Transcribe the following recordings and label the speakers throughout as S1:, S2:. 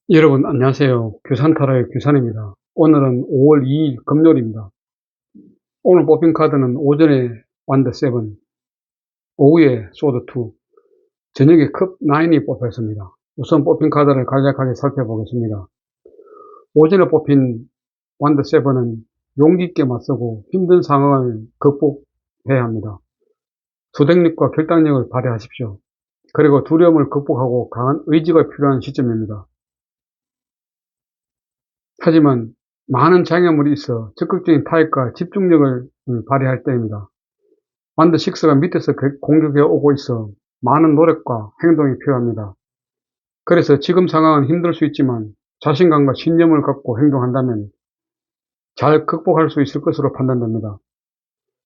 S1: 여러분 안녕하세요. 규산타로의 규산입니다. 오늘은 5월 2일 금요일입니다. 오늘 뽑힌 카드는 오전에 완더 7, 오후에 소드 2, 저녁에 컵 9이 뽑혔습니다. 우선 뽑힌 카드를 간략하게 살펴보겠습니다. 오전에 뽑힌 완더 7은 용기 있게 맞서고 힘든 상황을 극복해야 합니다. 투쟁력과 결단력을 발휘하십시오. 그리고 두려움을 극복하고 강한 의지가 필요한 시점입니다. 하지만 많은 장애물이 있어 적극적인 타협과 집중력을 발휘할 때입니다. 완더 6가 밑에서 공격해 오고 있어 많은 노력과 행동이 필요합니다. 그래서 지금 상황은 힘들 수 있지만 자신감과 신념을 갖고 행동한다면 잘 극복할 수 있을 것으로 판단됩니다.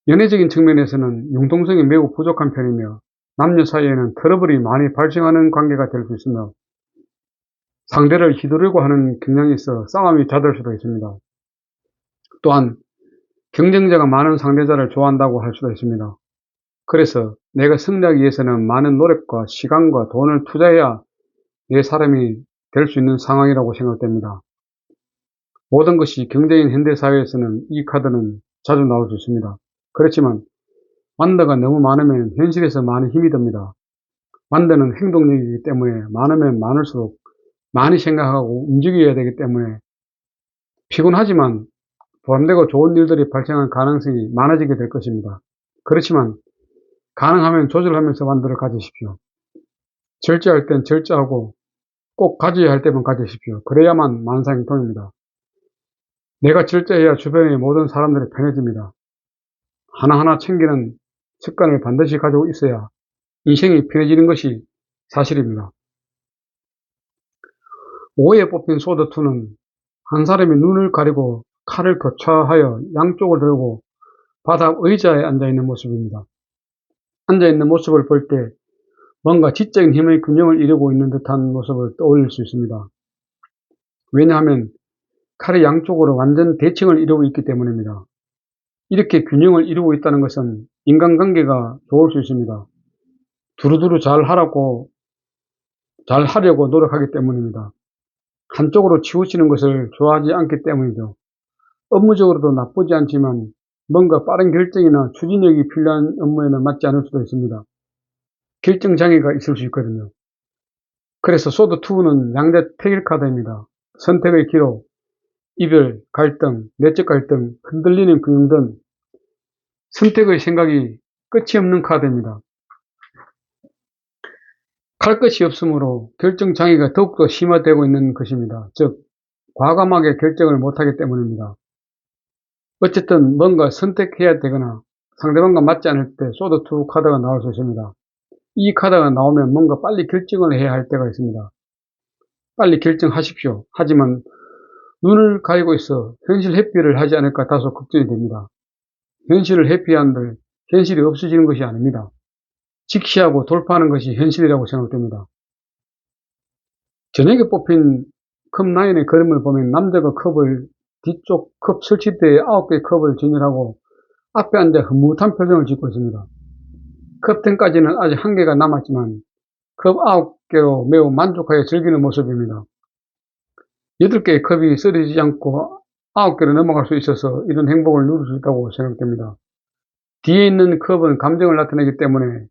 S1: 연애적인 측면에서는 융통성이 매우 부족한 편이며 남녀 사이에는 트러블이 많이 발생하는 관계가 될 수 있으며 상대를 휘두르려고 하는 경향이 있어 싸움이 잦을 수도 있습니다. 또한 경쟁자가 많은 상대자를 좋아한다고 할 수도 있습니다. 그래서 내가 승리하기 위해서는 많은 노력과 시간과 돈을 투자해야 내 사람이 될 수 있는 상황이라고 생각됩니다. 모든 것이 경쟁인 현대사회에서는 이 카드는 자주 나올 수 있습니다. 그렇지만 완더가 너무 많으면 현실에서 많이 힘이 듭니다. 완더는 행동력이기 때문에 많으면 많을수록 많이 생각하고 움직여야 되기 때문에 피곤하지만 보람되고 좋은 일들이 발생할 가능성이 많아지게 될 것입니다. 그렇지만 가능하면 조절하면서 완더를 가지십시오. 절제할 땐 절제하고 꼭 가져야 할 때만 가지십시오. 그래야만 만사형통입니다. 내가 절제해야 주변의 모든 사람들이 편해집니다. 하나하나 챙기는 습관을 반드시 가지고 있어야 인생이 편해지는 것이 사실입니다. 5에 뽑힌 소드2는 한 사람이 눈을 가리고 칼을 거처하여 양쪽을 들고 바닥 의자에 앉아있는 모습입니다. 앉아있는 모습을 볼 때 뭔가 지적인 힘의 균형을 이루고 있는 듯한 모습을 떠올릴 수 있습니다. 왜냐하면 칼의 양쪽으로 완전 대칭을 이루고 있기 때문입니다. 이렇게 균형을 이루고 있다는 것은 인간관계가 좋을 수 있습니다. 두루두루 잘 하려고 노력하기 때문입니다. 한쪽으로 치우치는 것을 좋아하지 않기 때문이죠. 업무적으로도 나쁘지 않지만 뭔가 빠른 결정이나 추진력이 필요한 업무에는 맞지 않을 수도 있습니다. 결정 장애가 있을 수 있거든요. 그래서 소드2는 양대 택일 카드입니다. 선택의 기로, 이별, 갈등, 내적 갈등, 흔들리는 균형 등 선택의 생각이 끝이 없는 카드입니다. 갈 것이 없으므로 결정 장애가 더욱더 심화되고 있는 것입니다. 즉 과감하게 결정을 못하기 때문입니다. 어쨌든 뭔가 선택해야 되거나 상대방과 맞지 않을 때 소드2 카드가 나올 수 있습니다. 이 카드가 나오면 뭔가 빨리 결정을 해야 할 때가 있습니다. 빨리 결정하십시오. 하지만 눈을 가리고 있어 현실 회피를 하지 않을까 다소 걱정이 됩니다. 현실을 회피한들 현실이 없어지는 것이 아닙니다. 직시하고 돌파하는 것이 현실이라고 생각됩니다. 저녁에 뽑힌 컵9의 그림을 보면 남자가 컵을 뒤쪽 컵 설치대에 9개의 컵을 진열하고 앞에 앉아 흐뭇한 표정을 짓고 있습니다. 컵 10까지는 아직 1개가 남았지만 컵 9개로 매우 만족하여 즐기는 모습입니다. 8개의 컵이 쓰러지지 않고 9개로 넘어갈 수 있어서 이런 행복을 누릴 수 있다고 생각됩니다. 뒤에 있는 컵은 감정을 나타내기 때문에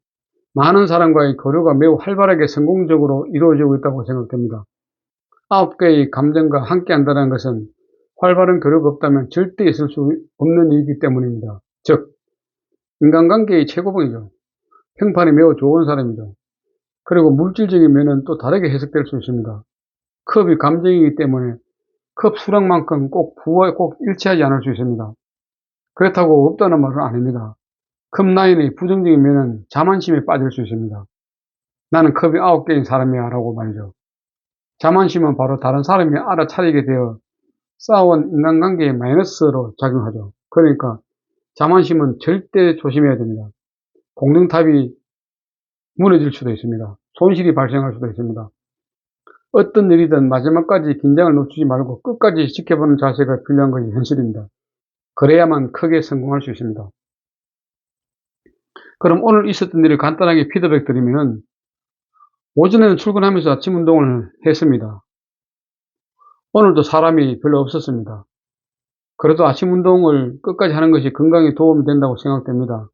S1: 많은 사람과의 교류가 매우 활발하게 성공적으로 이루어지고 있다고 생각됩니다. 9개의 감정과 함께 한다는 것은 활발한 교류가 없다면 절대 있을 수 없는 일이기 때문입니다. 즉 인간관계의 최고봉이죠. 평판이 매우 좋은 사람이죠. 그리고 물질적인 면은 또 다르게 해석될 수 있습니다. 컵이 감정이기 때문에 컵 수량만큼 꼭 부와 꼭 일치하지 않을 수 있습니다. 그렇다고 없다는 말은 아닙니다. 컵9의 부정적인 면은 자만심에 빠질 수 있습니다. 나는 컵이 9개인 사람이야 라고 말이죠. 자만심은 바로 다른 사람이 알아차리게 되어 쌓아온 인간관계에 마이너스로 작용하죠. 그러니까 자만심은 절대 조심해야 됩니다. 공동탑이 무너질 수도 있습니다. 손실이 발생할 수도 있습니다. 어떤 일이든 마지막까지 긴장을 놓치지 말고 끝까지 지켜보는 자세가 필요한 것이 현실입니다. 그래야만 크게 성공할 수 있습니다. 그럼 오늘 있었던 일을 간단하게 피드백 드리면은 오전에는 출근하면서 아침 운동을 했습니다. 오늘도 사람이 별로 없었습니다. 그래도 아침 운동을 끝까지 하는 것이 건강에 도움이 된다고 생각됩니다.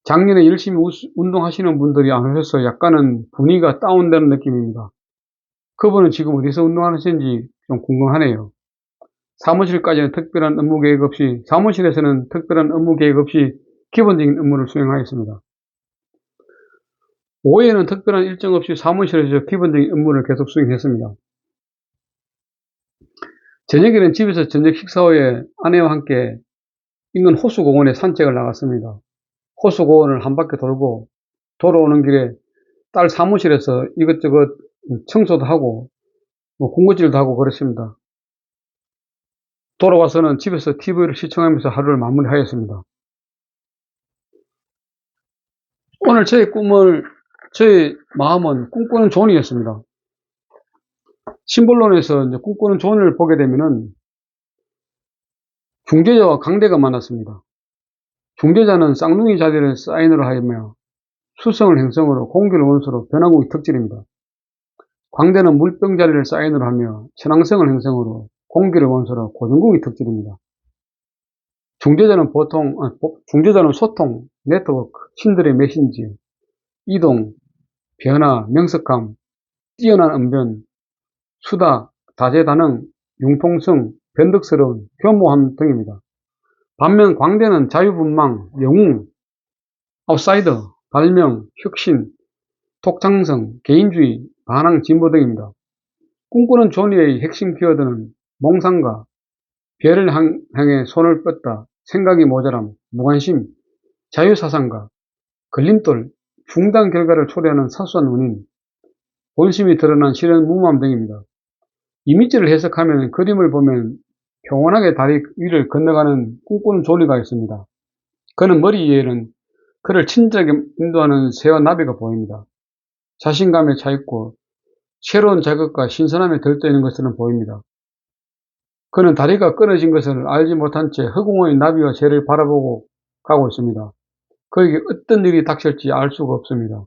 S1: 작년에 열심히 운동하시는 분들이 안 오셔서 약간은 분위기가 다운되는 느낌입니다. 그분은 지금 어디서 운동하시는지 좀 궁금하네요. 사무실에서는 특별한 업무 계획 없이 기본적인 업무를 수행하였습니다. 오후에는 특별한 일정 없이 사무실에서 기본적인 업무를 계속 수행했습니다. 저녁에는 집에서 저녁 식사 후에 아내와 함께 인근 호수공원에 산책을 나갔습니다. 호수공원을 한 바퀴 돌고 돌아오는 길에 딸 사무실에서 이것저것 청소도 하고 군것질도 하고 그랬습니다. 돌아와서는 집에서 TV를 시청하면서 하루를 마무리하였습니다. 오늘 저의 마음은 꿈꾸는 존이었습니다. 심볼론에서 이제 꿈꾸는 존을 보게 되면은 중재자와 강대가 만났습니다. 중재자는 쌍둥이 자리를 사인으로 하며 수성을 행성으로 공기를 원소로 변화국이 특질입니다. 광대는 물병 자리를 사인으로 하며 천왕성을 행성으로 공기를 원소로 고정국이 특질입니다. 중재자는 소통, 네트워크, 신들의 메신지, 이동, 변화, 명석함, 뛰어난 언변, 수다, 다재다능, 융통성, 변덕스러운, 교모함 등입니다. 반면 광대는 자유분방, 영웅, 아웃사이더, 발명, 혁신, 독창성, 개인주의, 반항, 진보 등입니다. 꿈꾸는 존리의 핵심 키워드는 몽상가, 별을 향해 손을 뻗다, 생각이 모자람, 무관심, 자유사상가, 걸림돌, 중단 결과를 초래하는 사소한 원인, 본심이 드러난 실현 무모함 등입니다. 이미지를 해석하면 그림을 보면 평온하게 다리 위를 건너가는 꿈꾸는 존리가 있습니다. 그는 머리 위에는 그를 친절하게 인도하는 새와 나비가 보입니다. 자신감에 차있고 새로운 자극과 신선함에 들떠있는 것으로 보입니다. 그는 다리가 끊어진 것을 알지 못한 채 허공의 나비와 새를 바라보고 가고 있습니다. 그에게 어떤 일이 닥칠지 알 수가 없습니다.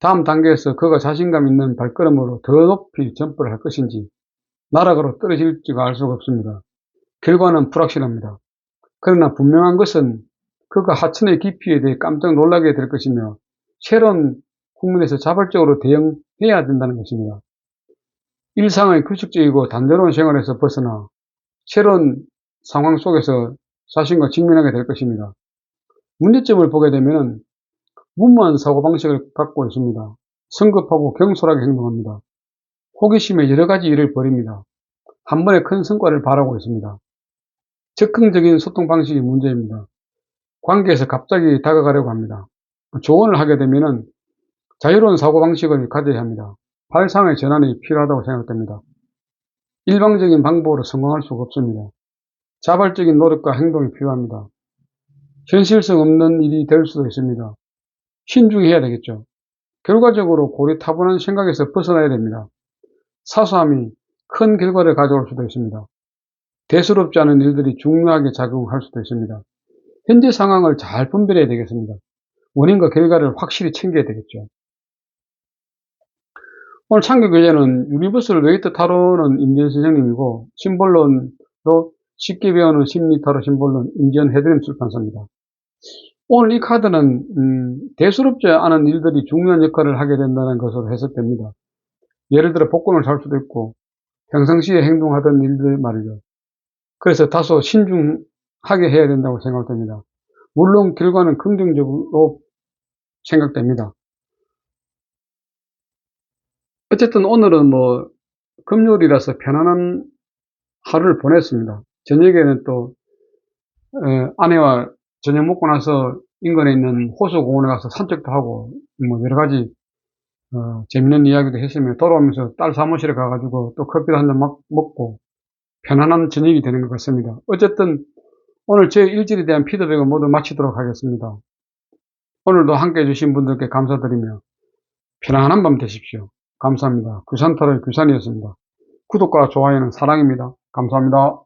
S1: 다음 단계에서 그가 자신감 있는 발걸음으로 더 높이 점프를 할 것인지 나락으로 떨어질지가 알 수가 없습니다. 결과는 불확실합니다. 그러나 분명한 것은 그가 하천의 깊이에 대해 깜짝 놀라게 될 것이며 새로운 국면에서 자발적으로 대응해야 된다는 것입니다. 일상의 규칙적이고 단조로운 생활에서 벗어나 새로운 상황 속에서 자신과 직면하게 될 것입니다. 문제점을 보게 되면 무모한 사고방식을 갖고 있습니다. 성급하고 경솔하게 행동합니다. 호기심에 여러 가지 일을 벌입니다. 한 번에 큰 성과를 바라고 있습니다. 적극적인 소통 방식이 문제입니다. 관계에서 갑자기 다가가려고 합니다. 조언을 하게 되면 자유로운 사고방식을 가져야 합니다. 발상의 전환이 필요하다고 생각됩니다. 일방적인 방법으로 성공할 수가 없습니다. 자발적인 노력과 행동이 필요합니다. 현실성 없는 일이 될 수도 있습니다. 신중해야 되겠죠. 결과적으로 고리타분한 생각에서 벗어나야 됩니다. 사소함이 큰 결과를 가져올 수도 있습니다. 대수롭지 않은 일들이 중요하게 작용할 수도 있습니다. 현재 상황을 잘 분별해야 되겠습니다. 원인과 결과를 확실히 챙겨야 되겠죠. 오늘 창규 교재는 유니버설 웨이트 타로는 임지연 선생님이고 심볼론도 쉽게 배우는 심리 타로 심볼론 임지연 헤드림 출판사입니다. 오늘 이 카드는 대수롭지 않은 일들이 중요한 역할을 하게 된다는 것으로 해석됩니다. 예를 들어 복권을 살 수도 있고 평상시에 행동하던 일들 말이죠. 그래서 다소 신중하게 해야 된다고 생각됩니다. 물론 결과는 긍정적으로 생각됩니다. 어쨌든 오늘은 금요일이라서 편안한 하루를 보냈습니다. 저녁에는 또 아내와 저녁 먹고 나서 인근에 있는 호수공원에 가서 산책도 하고 여러 가지 재밌는 이야기도 했으며 돌아오면서 딸 사무실에 가가지고 또 커피도 한잔 먹고 편안한 저녁이 되는 것 같습니다. 어쨌든 오늘 제 일질에 대한 피드백을 모두 마치도록 하겠습니다. 오늘도 함께 해주신 분들께 감사드리며 편안한 밤 되십시오. 감사합니다. 규산타로의 규산이었습니다. 구독과 좋아요는 사랑입니다. 감사합니다.